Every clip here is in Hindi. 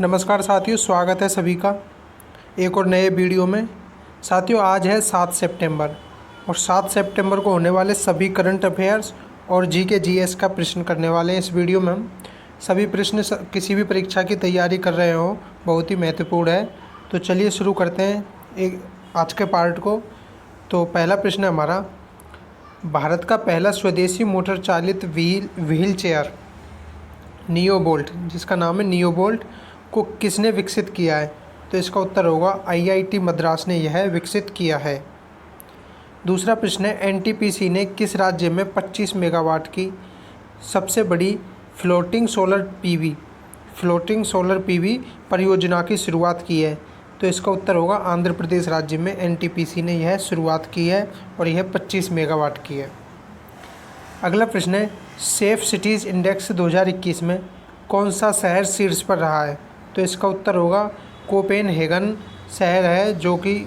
नमस्कार साथियों, स्वागत है सभी का एक और नए वीडियो में। साथियों, आज है 7 सितंबर और 7 सितंबर को होने वाले सभी करंट अफेयर्स और जीके जीएस का प्रश्न करने वाले हैं। इस वीडियो में हम सभी प्रश्न किसी भी परीक्षा की तैयारी कर रहे हो बहुत ही महत्वपूर्ण है। तो चलिए शुरू करते हैं एक आज के पार्ट को। तो पहला प्रश्न है हमारा, भारत का पहला स्वदेशी मोटर चालित व्हील चेयर नियोबोल्ट, जिसका नाम है नियोबोल्ट, को किसने विकसित किया है? तो इसका उत्तर होगा आईआईटी मद्रास ने यह विकसित किया है। दूसरा प्रश्न है, एनटीपीसी ने किस राज्य में 25 मेगावाट की सबसे बड़ी फ्लोटिंग सोलर पीवी परियोजना की शुरुआत की है? तो इसका उत्तर होगा आंध्र प्रदेश राज्य में एनटीपीसी ने यह शुरुआत की है और यह 25 मेगावाट की है। अगला प्रश्न है, सेफ सिटीज़ इंडेक्स 2021 में कौन सा शहर शीर्ष पर रहा है? तो इसका उत्तर होगा कोपेनहेगन शहर है, जो कि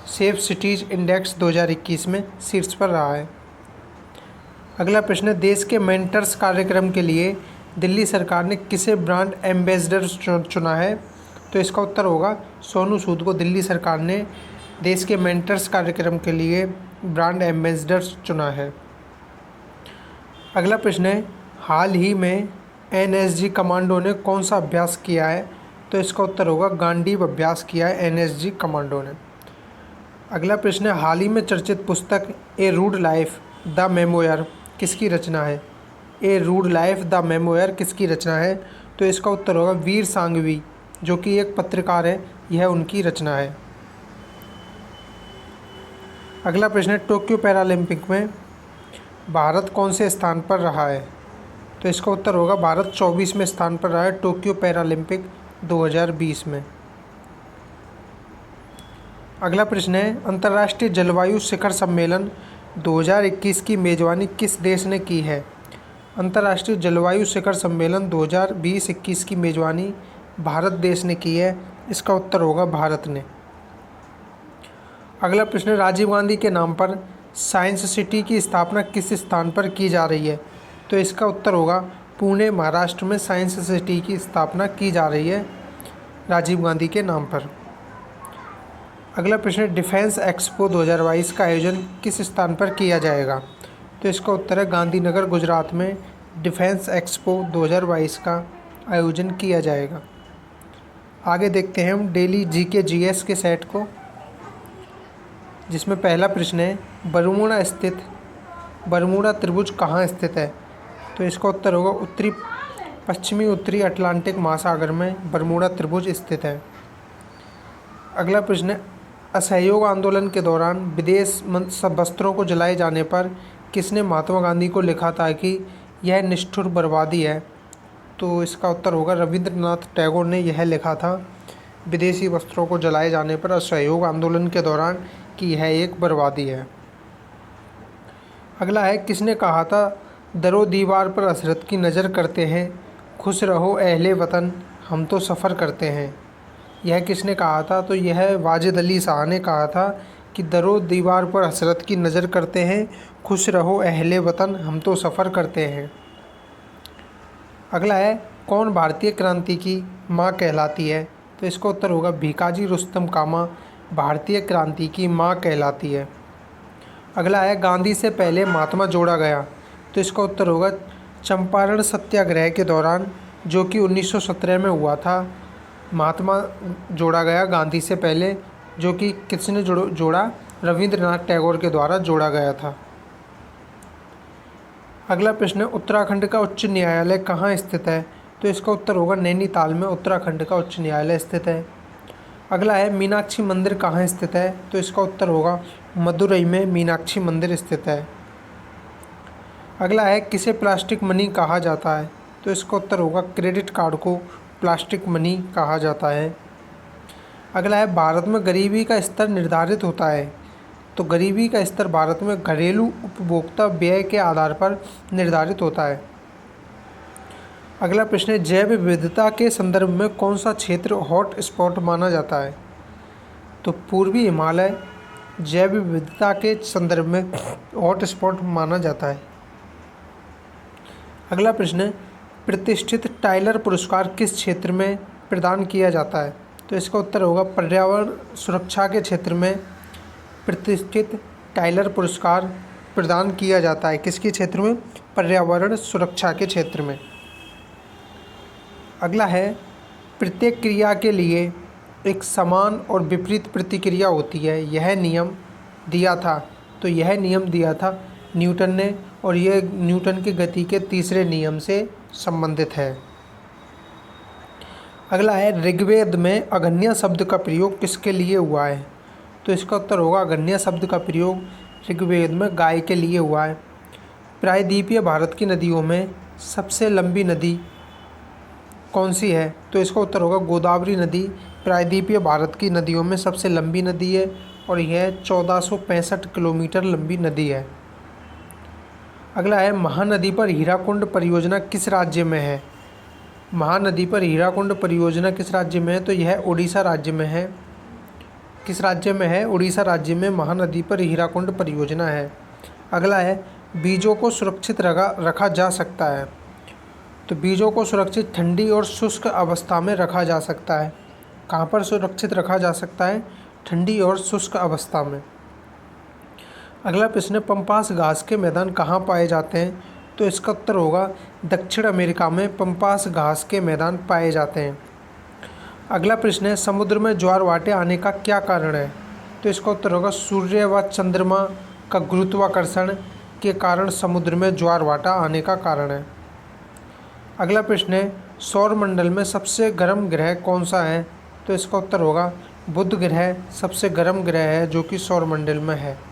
सेफ सिटीज़ इंडेक्स 2021 में शीर्ष पर रहा है। अगला प्रश्न है, देश के मेंटर्स कार्यक्रम के लिए दिल्ली सरकार ने किसे ब्रांड एम्बेसडर चुना है? तो इसका उत्तर होगा सोनू सूद को दिल्ली सरकार ने देश के मेंटर्स कार्यक्रम के लिए ब्रांड एम्बेसडर चुना है। अगला प्रश्न है, हाल ही में एनएसजी कमांडो ने कौन सा अभ्यास किया है? तो इसका उत्तर होगा गांडीव अभ्यास किया है एनएसजी कमांडो ने। अगला प्रश्न है, हाल ही में चर्चित पुस्तक ए रूड लाइफ द मेमोयर किसकी रचना है? ए रूड लाइफ द मेमोयर किसकी रचना है? तो इसका उत्तर होगा वीर सांघवी, जो कि एक पत्रकार है, यह उनकी रचना है। अगला प्रश्न है, टोक्यो पैरालंपिक में भारत कौन से स्थान पर रहा है? तो इसका उत्तर होगा भारत 24वें स्थान पर रहा है टोक्यो पैरालंपिक 2020 में। अगला प्रश्न है, अंतर्राष्ट्रीय जलवायु शिखर सम्मेलन 2021 की मेज़बानी किस देश ने की है? अंतर्राष्ट्रीय जलवायु शिखर सम्मेलन 2020-21 की मेज़बानी भारत देश ने की है। इसका उत्तर होगा भारत ने। अगला प्रश्न, राजीव गांधी के नाम पर साइंस सिटी की स्थापना किस स्थान पर की जा रही है? तो इसका उत्तर होगा पुणे, महाराष्ट्र में साइंस सिटी की स्थापना की जा रही है राजीव गांधी के नाम पर। अगला प्रश्न, डिफेंस एक्सपो 2022 का आयोजन किस स्थान पर किया जाएगा? तो इसका उत्तर है गांधीनगर, गुजरात में डिफेंस एक्सपो 2022 का आयोजन किया जाएगा। आगे देखते हैं हम डेली जीके जीएस के सेट को, जिसमें पहला प्रश्न है, बरमूडा त्रिभुज कहाँ स्थित है? तो इसका उत्तर होगा पश्चिमी उत्तरी अटलांटिक महासागर में बरमूडा त्रिभुज स्थित है। अगला प्रश्न है, असहयोग आंदोलन के दौरान विदेश वस्त्रों को जलाए जाने पर किसने महात्मा गांधी को लिखा था कि यह निष्ठुर बर्बादी है? तो इसका उत्तर होगा रविंद्रनाथ टैगोर ने यह लिखा था विदेशी वस्त्रों को जलाए जाने पर असहयोग आंदोलन के दौरान कि यह एक बर्बादी है। अगला है, किसने कहा था दरो दीवार पर हसरत की नज़र करते हैं, खुश रहो अहले वतन हम तो सफ़र करते हैं? यह किसने कहा था? तो यह वाजिद अली शाह ने कहा था कि दरो दीवार पर हसरत की नज़र करते हैं, खुश रहो अहले वतन हम तो सफ़र करते हैं। अगला है, कौन भारतीय क्रांति की माँ कहलाती है? तो इसका उत्तर होगा भीकाजी रुस्तम कामा भारतीय क्रांति की माँ कहलाती है। अगला है, गांधी से पहले महात्मा जोड़ा गया? तो इसका उत्तर होगा चंपारण सत्याग्रह के दौरान, जो कि 1917 में हुआ था, महात्मा जोड़ा गया गांधी से पहले, जो कि किसने जोड़ा? रविंद्रनाथ टैगोर के द्वारा जोड़ा गया था। अगला प्रश्न है, उत्तराखंड का उच्च न्यायालय कहाँ स्थित है? तो इसका उत्तर होगा नैनीताल में उत्तराखंड का उच्च न्यायालय स्थित है। अगला है, मीनाक्षी मंदिर कहाँ स्थित है? तो इसका उत्तर होगा मदुरई में मीनाक्षी मंदिर स्थित है। अगला है, किसे प्लास्टिक मनी कहा जाता है? तो इसका उत्तर होगा क्रेडिट कार्ड को प्लास्टिक मनी कहा जाता है। अगला है, भारत में गरीबी का स्तर निर्धारित होता है? तो गरीबी का स्तर भारत में घरेलू उपभोक्ता व्यय के आधार पर निर्धारित होता है। अगला प्रश्न है, जैव विविधता के संदर्भ में कौन सा क्षेत्र हॉट स्पॉट माना जाता है? तो पूर्वी हिमालय जैव विविधता के संदर्भ में हॉट स्पॉट माना जाता है। अगला प्रश्न है, प्रतिष्ठित टाइलर पुरस्कार किस क्षेत्र में प्रदान किया जाता है? तो इसका उत्तर होगा पर्यावरण सुरक्षा के क्षेत्र में प्रतिष्ठित टाइलर पुरस्कार प्रदान किया जाता है। किसके क्षेत्र में? पर्यावरण सुरक्षा के क्षेत्र में। अगला है, प्रत्येक क्रिया के लिए एक समान और विपरीत प्रतिक्रिया होती है, यह नियम दिया था। तो यह नियम दिया था न्यूटन ने, और यह न्यूटन की गति के तीसरे नियम से संबंधित है। अगला है, ऋग्वेद में अगन्य शब्द का प्रयोग किसके लिए हुआ है? तो इसका उत्तर होगा अगन्य शब्द का प्रयोग ऋग्वेद में गाय के लिए हुआ है। प्रायद्वीपीय भारत की नदियों में सबसे लंबी नदी कौन सी है? तो इसका उत्तर होगा गोदावरी नदी प्रायद्वीपीय भारत की नदियों में सबसे लंबी नदी है, और यह 1465 किलोमीटर लंबी नदी है। अगला है, महानदी पर हीराकुंड परियोजना किस राज्य में है? महानदी पर हीराकुंड परियोजना किस राज्य में है? तो यह उड़ीसा राज्य में है। किस राज्य में है? उड़ीसा राज्य में महानदी पर हीराकुंड परियोजना है। अगला है, बीजों को सुरक्षित रखा जा सकता है। तो बीजों को सुरक्षित ठंडी और शुष्क अवस्था में रखा जा सकता है। कहाँ पर सुरक्षित रखा जा सकता है? ठंडी और शुष्क अवस्था में। अगला प्रश्न है, पंपास घास के मैदान कहाँ पाए जाते हैं? तो इसका उत्तर होगा दक्षिण अमेरिका में पंपास घास के मैदान पाए जाते हैं। अगला प्रश्न है, समुद्र में ज्वार भाटे आने का क्या कारण है? तो इसका उत्तर होगा सूर्य व चंद्रमा का गुरुत्वाकर्षण के कारण समुद्र में ज्वार भाटा आने का कारण है। अगला प्रश्न है, सौरमंडल में सबसे गर्म ग्रह कौन सा है? तो इसका उत्तर होगा बुध ग्रह सबसे गर्म ग्रह है जो कि सौरमंडल में है।